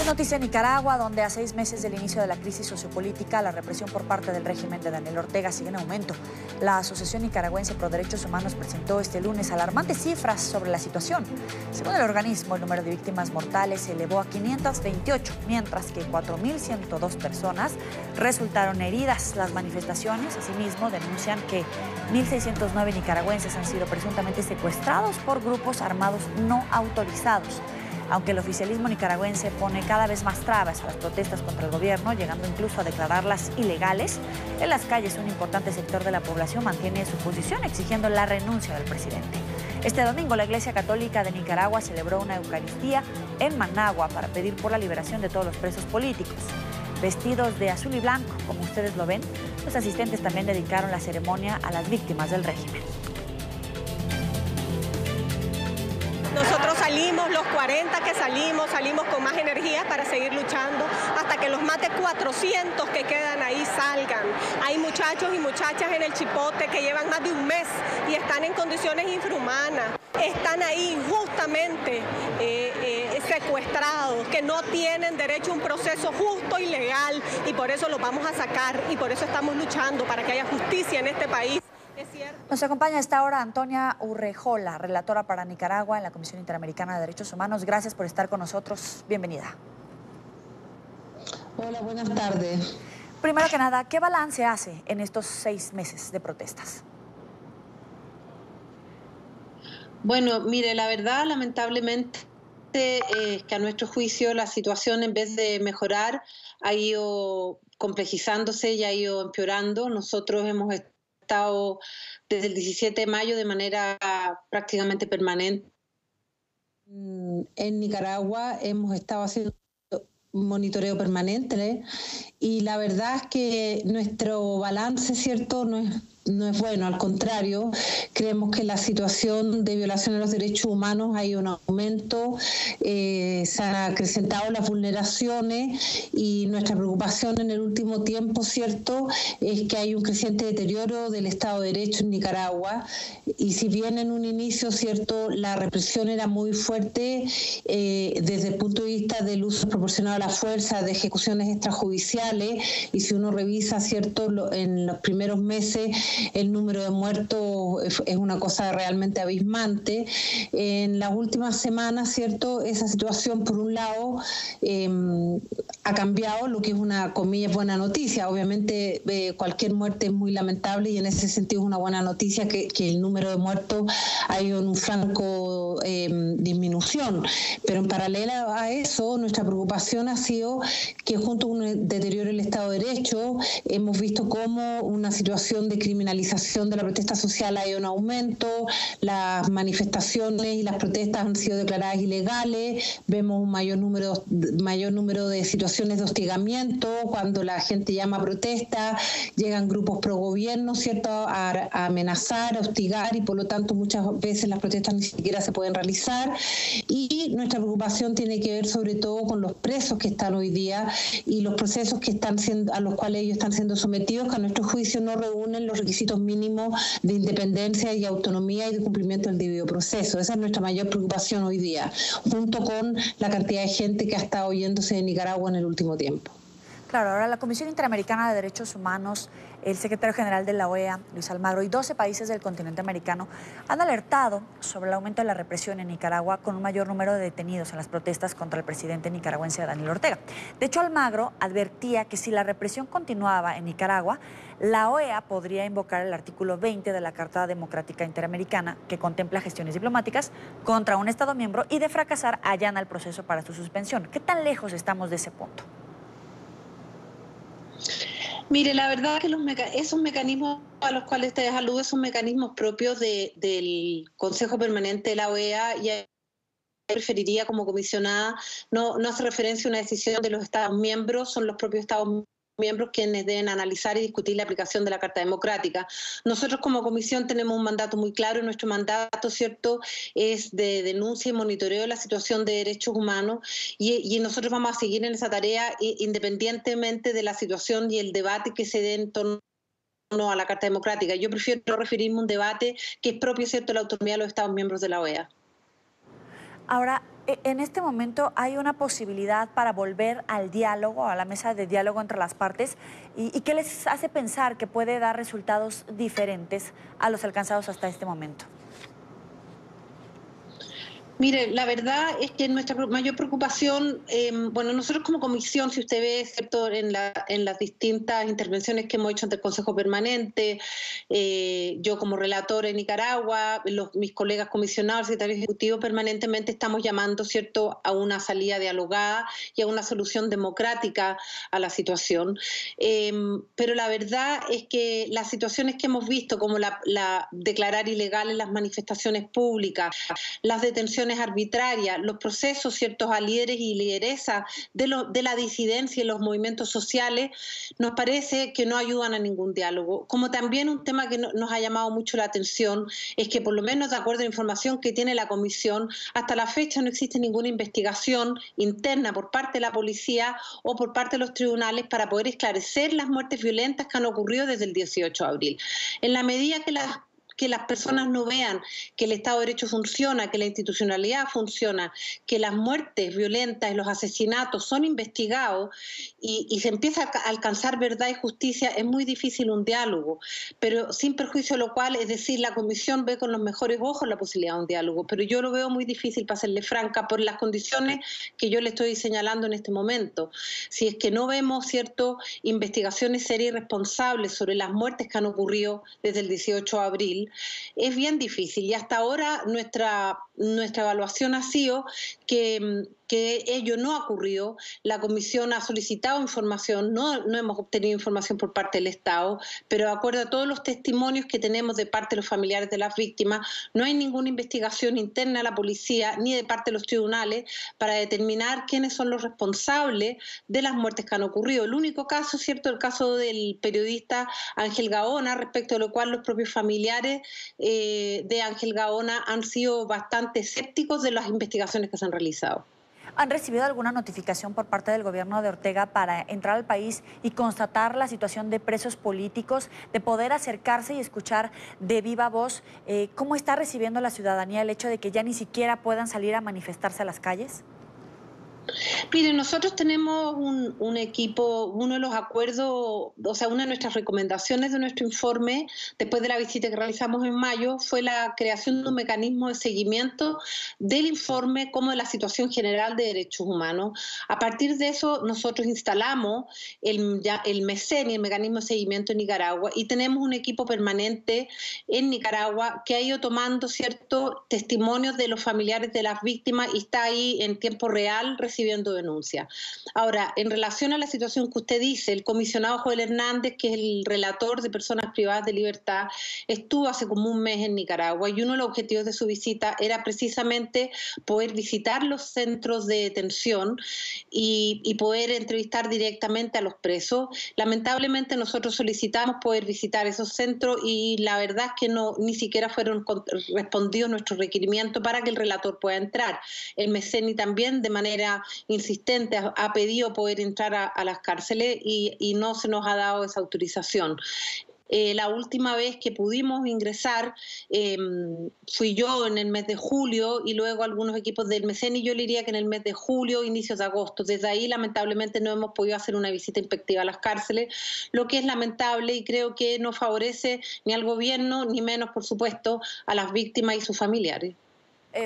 Noticia en Nicaragua, donde a 6 meses del inicio de la crisis sociopolítica, la represión por parte del régimen de Daniel Ortega sigue en aumento. La Asociación Nicaragüense por Derechos Humanos presentó este lunes alarmantes cifras sobre la situación. Según el organismo, el número de víctimas mortales se elevó a 528, mientras que 4.102 personas resultaron heridas. Las manifestaciones, asimismo, denuncian que 1.609 nicaragüenses han sido presuntamente secuestrados por grupos armados no autorizados. Aunque el oficialismo nicaragüense pone cada vez más trabas a las protestas contra el gobierno, llegando incluso a declararlas ilegales, en las calles un importante sector de la población mantiene su posición exigiendo la renuncia del presidente. Este domingo la Iglesia Católica de Nicaragua celebró una Eucaristía en Managua para pedir por la liberación de todos los presos políticos. Vestidos de azul y blanco, como ustedes lo ven, los asistentes también dedicaron la ceremonia a las víctimas del régimen. Nosotros salimos, los 40 que salimos con más energía para seguir luchando hasta que los más de 400 que quedan ahí salgan. Hay muchachos y muchachas en el Chipote que llevan más de un mes y están en condiciones infrahumanas. Están ahí injustamente secuestrados, que no tienen derecho a un proceso justo y legal, y por eso los vamos a sacar y por eso estamos luchando para que haya justicia en este país. Nos acompaña a esta hora Antonia Urrejola, relatora para Nicaragua en la Comisión Interamericana de Derechos Humanos. Gracias por estar con nosotros. Bienvenida. Hola, buenas tardes. Primero que nada, ¿qué balance hace en estos 6 meses de protestas? Bueno, mire, la verdad, lamentablemente, es que a nuestro juicio la situación, en vez de mejorar, ha ido complejizándose y ha ido empeorando. Nosotros hemos estado desde el 17 de mayo de manera prácticamente permanente en Nicaragua, hemos estado haciendo monitoreo permanente, y la verdad es que nuestro balance, ¿cierto?, no es bueno, al contrario, creemos que la situación de violación de los derechos humanos hay un aumento, se han acrecentado las vulneraciones, y nuestra preocupación en el último tiempo, ¿cierto?, es que hay un creciente deterioro del Estado de Derecho en Nicaragua, y si bien en un inicio, ¿cierto?, la represión era muy fuerte desde el punto de vista del uso proporcionado a la fuerza, de ejecuciones extrajudiciales, y si uno revisa, ¿cierto?, en los primeros meses el número de muertos es una cosa realmente abismante. En las últimas semanas, ¿cierto?, esa situación, por un lado, ha cambiado, lo que es una, comillas, buena noticia. Obviamente cualquier muerte es muy lamentable, y en ese sentido es una buena noticia que el número de muertos ha ido en un franco disminución. Pero en paralelo a eso, nuestra preocupación ha sido que, junto con un deterioro del Estado de Derecho, hemos visto cómo una situación de criminalización de la protesta social ha ido en aumento, las manifestaciones y las protestas han sido declaradas ilegales, vemos un mayor número de situaciones de hostigamiento cuando la gente llama a protesta, llegan grupos pro gobierno, ¿cierto?, a amenazar, a hostigar, y por lo tanto muchas veces las protestas ni siquiera se pueden realizar. Y nuestra preocupación tiene que ver sobre todo con los presos que están hoy día y los procesos que están siendo, a los cuales ellos están siendo sometidos, que a nuestro juicio no reúnen los requisitos mínimos de independencia y autonomía y de cumplimiento del debido proceso. Esa es nuestra mayor preocupación hoy día, junto con la cantidad de gente que ha estado yéndose de Nicaragua en el último tiempo. Claro, ahora la Comisión Interamericana de Derechos Humanos, el secretario general de la OEA, Luis Almagro, y 12 países del continente americano han alertado sobre el aumento de la represión en Nicaragua, con un mayor número de detenidos en las protestas contra el presidente nicaragüense Daniel Ortega. De hecho, Almagro advertía que si la represión continuaba en Nicaragua, la OEA podría invocar el artículo 20 de la Carta Democrática Interamericana, que contempla gestiones diplomáticas contra un Estado miembro, y de fracasar allana el proceso para su suspensión. ¿Qué tan lejos estamos de ese punto? Mire, la verdad que esos mecanismos a los cuales ustedes aluden son mecanismos propios del Consejo Permanente de la OEA, y preferiría, como comisionada, no hace referencia a una decisión de los Estados miembros, son los propios Estados miembros quienes deben analizar y discutir la aplicación de la Carta Democrática. Nosotros como comisión tenemos un mandato muy claro, y nuestro mandato, ¿cierto?, es de denuncia y monitoreo de la situación de derechos humanos, y nosotros vamos a seguir en esa tarea independientemente de la situación y el debate que se dé en torno a la Carta Democrática. Yo prefiero no referirme a un debate que es propio, ¿cierto?, de la autonomía de los Estados miembros de la OEA. Ahora, En este momento hay una posibilidad para volver al diálogo, a la mesa de diálogo entre las partes, y qué les hace pensar que puede dar resultados diferentes a los alcanzados hasta este momento. Mire, la verdad es que nuestra mayor preocupación, bueno, nosotros como comisión, si usted ve, ¿cierto?, en las distintas intervenciones que hemos hecho ante el Consejo Permanente, yo como relatora en Nicaragua, mis colegas comisionados, secretario ejecutivo, permanentemente estamos llamando, ¿cierto?, a una salida dialogada y a una solución democrática a la situación. Pero la verdad es que las situaciones que hemos visto, como la declarar ilegales las manifestaciones públicas, las detenciones arbitrarias, los procesos, ciertos, a líderes y lideresas de la disidencia y los movimientos sociales, nos parece que no ayudan a ningún diálogo. Como también un tema que nos ha llamado mucho la atención es que, por lo menos de acuerdo a la información que tiene la Comisión, hasta la fecha no existe ninguna investigación interna por parte de la policía o por parte de los tribunales para poder esclarecer las muertes violentas que han ocurrido desde el 18 de abril. En la medida que las personas no vean que el Estado de Derecho funciona, que la institucionalidad funciona, que las muertes violentas y los asesinatos son investigados y se empieza a alcanzar verdad y justicia, es muy difícil un diálogo. Pero sin perjuicio de lo cual, es decir, la Comisión ve con los mejores ojos la posibilidad de un diálogo. Pero yo lo veo muy difícil, para serle franca, por las condiciones que yo le estoy señalando en este momento. Si es que no vemos, ¿cierto?, investigaciones serias y responsables sobre las muertes que han ocurrido desde el 18 de abril, es bien difícil. Y hasta ahora nuestra evaluación ha sido que ello no ha ocurrido. La Comisión ha solicitado información, no hemos obtenido información por parte del Estado, pero de acuerdo a todos los testimonios que tenemos de parte de los familiares de las víctimas, no hay ninguna investigación interna a la policía ni de parte de los tribunales para determinar quiénes son los responsables de las muertes que han ocurrido. El único caso, ¿cierto?, el caso del periodista Ángel Gaona, respecto a lo cual los propios familiares de Ángel Gaona han sido bastante escépticos de las investigaciones que se han realizado. ¿Han recibido alguna notificación por parte del gobierno de Ortega para entrar al país y constatar la situación de presos políticos, de poder acercarse y escuchar de viva voz cómo está recibiendo la ciudadanía el hecho de que ya ni siquiera puedan salir a manifestarse a las calles? Mire, nosotros tenemos un equipo, uno de los acuerdos, o sea, una de nuestras recomendaciones de nuestro informe, después de la visita que realizamos en mayo, fue la creación de un mecanismo de seguimiento del informe como de la situación general de derechos humanos. A partir de eso, nosotros instalamos el MECEN, el mecanismo de seguimiento en Nicaragua, y tenemos un equipo permanente en Nicaragua que ha ido tomando ciertos testimonios de los familiares de las víctimas y está ahí en tiempo real recibiendo denuncias. Ahora, en relación a la situación que usted dice, el comisionado Joel Hernández, que es el relator de personas privadas de libertad, estuvo hace como un mes en Nicaragua y uno de los objetivos de su visita era precisamente poder visitar los centros de detención y poder entrevistar directamente a los presos. Lamentablemente nosotros solicitamos poder visitar esos centros y la verdad es que ni siquiera fueron respondidos nuestros requerimientos para que el relator pueda entrar. El MECENI también de manera insistente ha pedido poder entrar a las cárceles y no se nos ha dado esa autorización. La última vez que pudimos ingresar fui yo en el mes de julio y luego algunos equipos del MECENI, yo le diría que en el mes de julio, inicios de agosto. Desde ahí lamentablemente no hemos podido hacer una visita inspectiva a las cárceles, lo que es lamentable y creo que no favorece ni al gobierno ni menos, por supuesto, a las víctimas y sus familiares.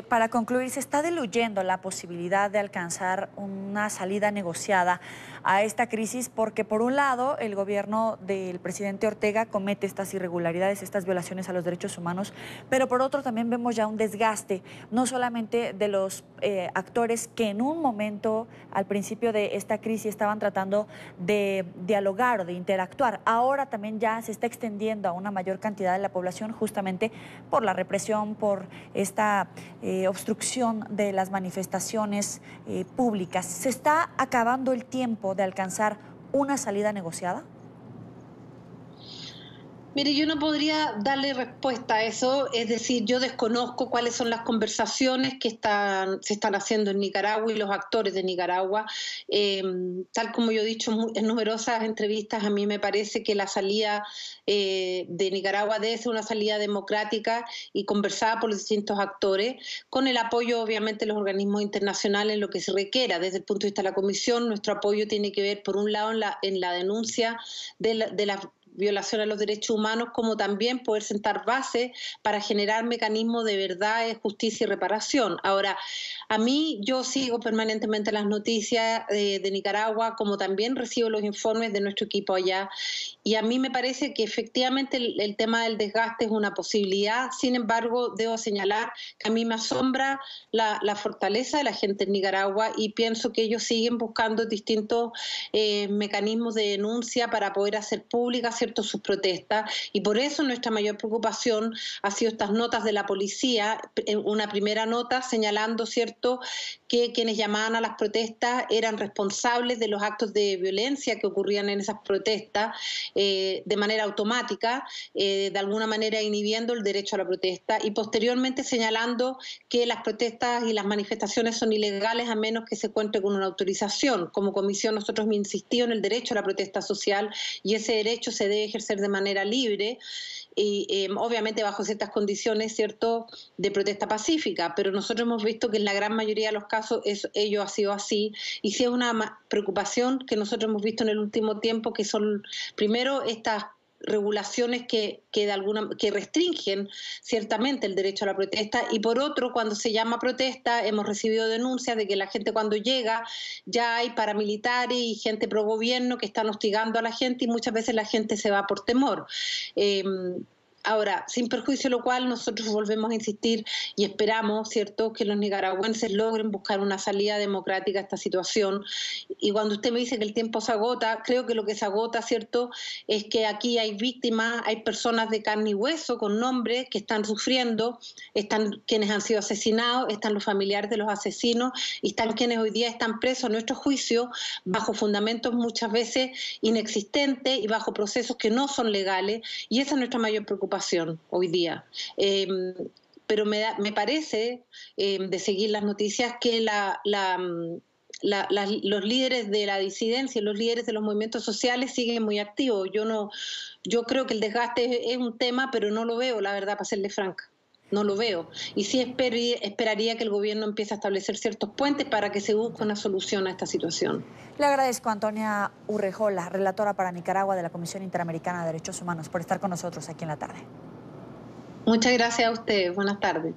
Para concluir, ¿se está diluyendo la posibilidad de alcanzar una salida negociada a esta crisis? Porque por un lado el gobierno del presidente Ortega comete estas irregularidades, estas violaciones a los derechos humanos, pero por otro también vemos ya un desgaste, no solamente de los actores que en un momento al principio de esta crisis estaban tratando de dialogar o de interactuar, ahora también ya se está extendiendo a una mayor cantidad de la población justamente por la represión, por esta obstrucción de las manifestaciones públicas. ¿Se está acabando el tiempo de alcanzar una salida negociada? Mire, yo no podría darle respuesta a eso, es decir, yo desconozco cuáles son las conversaciones que se están haciendo en Nicaragua y los actores de Nicaragua. Tal como yo he dicho en numerosas entrevistas, a mí me parece que la salida de Nicaragua debe ser una salida democrática y conversada por los distintos actores, con el apoyo obviamente de los organismos internacionales en lo que se requiera. Desde el punto de vista de la Comisión, nuestro apoyo tiene que ver, por un lado, en la denuncia de la violación a los derechos humanos, como también poder sentar bases para generar mecanismos de verdad, justicia y reparación. Ahora, a mí yo sigo permanentemente las noticias de Nicaragua, como también recibo los informes de nuestro equipo allá, y a mí me parece que efectivamente el tema del desgaste es una posibilidad. Sin embargo, debo señalar que a mí me asombra la fortaleza de la gente en Nicaragua, y pienso que ellos siguen buscando distintos mecanismos de denuncia para poder hacer públicas sus protestas, y por eso nuestra mayor preocupación ha sido estas notas de la policía. Una primera nota señalando, ¿cierto?, que quienes llamaban a las protestas eran responsables de los actos de violencia que ocurrían en esas protestas de manera automática, de alguna manera inhibiendo el derecho a la protesta, y posteriormente señalando que las protestas y las manifestaciones son ilegales a menos que se cuente con una autorización. Como comisión nosotros hemos insistido en el derecho a la protesta social, y ese derecho se debe ejercer de manera libre y obviamente bajo ciertas condiciones, ¿cierto?, de protesta pacífica, pero nosotros hemos visto que en la gran mayoría de los casos ello ha sido así, y sí es una preocupación que nosotros hemos visto en el último tiempo, que son primero estas regulaciones que restringen ciertamente el derecho a la protesta, y por otro, cuando se llama protesta, hemos recibido denuncias de que la gente cuando llega ya hay paramilitares y gente pro gobierno que están hostigando a la gente, y muchas veces la gente se va por temor. Ahora, sin perjuicio de lo cual, nosotros volvemos a insistir y esperamos, ¿cierto?, que los nicaragüenses logren buscar una salida democrática a esta situación. Y cuando usted me dice que el tiempo se agota, creo que lo que se agota, ¿cierto?, es que aquí hay víctimas, hay personas de carne y hueso con nombres que están sufriendo, están quienes han sido asesinados, están los familiares de los asesinos, y están quienes hoy día están presos a nuestro juicio bajo fundamentos muchas veces inexistentes y bajo procesos que no son legales, y esa es nuestra mayor preocupación hoy día. Pero me parece, de seguir las noticias, que los líderes de la disidencia, los líderes de los movimientos sociales siguen muy activos. Yo creo que el desgaste es un tema, pero no lo veo, la verdad, para serle franca. No lo veo. Y sí esperaría que el gobierno empiece a establecer ciertos puentes para que se busque una solución a esta situación. Le agradezco a Antonia Urrejola, relatora para Nicaragua de la Comisión Interamericana de Derechos Humanos, por estar con nosotros aquí en la tarde. Muchas gracias a ustedes. Buenas tardes.